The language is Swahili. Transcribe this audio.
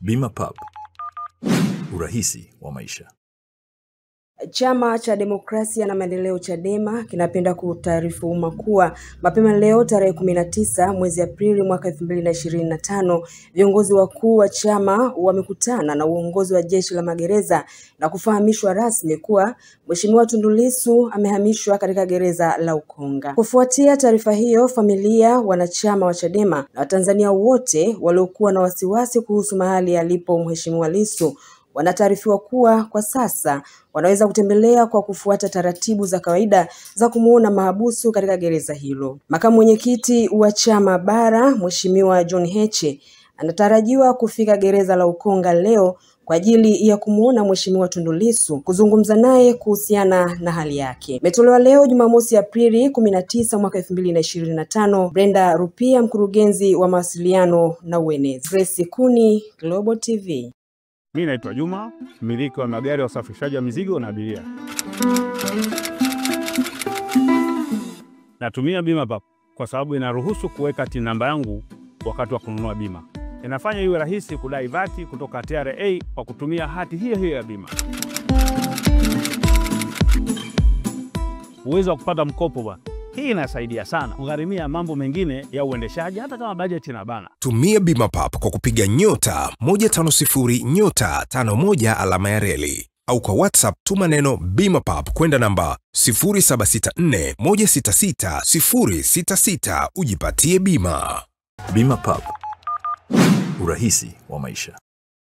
Bima Pub, urahisi wa maisha. Chama cha Demokrasia na Maendeleo Chadema kinapenda kutaarifu umma kuwa mapema leo tarehe 19 mwezi Aprili mwaka 2025 viongozi wakuu wa chama wamekutana na uongozi wa Jeshi la Magereza na kufahamishwa rasmi kuwa Mheshimiwa Tundu Lissu amehamishwa katika gereza la Ukonga. Kufuatia taarifa hiyo, familia, wanachama wa Chadema na Watanzania wote waliokuwa na wasiwasi kuhusu mahali alipo Mheshimiwa Lissu wanataarifiwa kuwa kwa sasa wanaweza kutembelea kwa kufuata taratibu za kawaida za kumuona mahabusu katika gereza hilo. Makamu mwenyekiti wa chama bara, Mheshimiwa John Heche, anatarajiwa kufika gereza la Ukonga leo kwa ajili ya kumuona Mheshimiwa Tundu Lissu, kuzungumza naye kuhusiana na hali yake. Imetolewa leo Jumamosi Aprili 19 mwaka 2025. Brenda Rupia, mkurugenzi wa mawasiliano na uenezi. Grace Kuni, Global TV. Mimi naitwa Juma, mmiliki wa magari ya usafirishaji wa mizigo na abiria. Natumia Bima Pub kwa sababu inaruhusu kuweka TIN namba yangu wakati wa kununua bima. Inafanya iwe rahisi kudai vati kutoka TRA kwa kutumia hati hiyo hiyo ya bima. Uwezo wa kupata mkopo bwana. Hii inasaidia sana kugharimia mambo mengine ya uendeshaji hata kama bajeti inabana. Tumia Bima Pub kwa kupiga *150*51 alama ya reli au kwa WhatsApp tuma neno Bima Pub kwenda namba 0764166066 ujipatie bima. Bima Pub, urahisi wa maisha.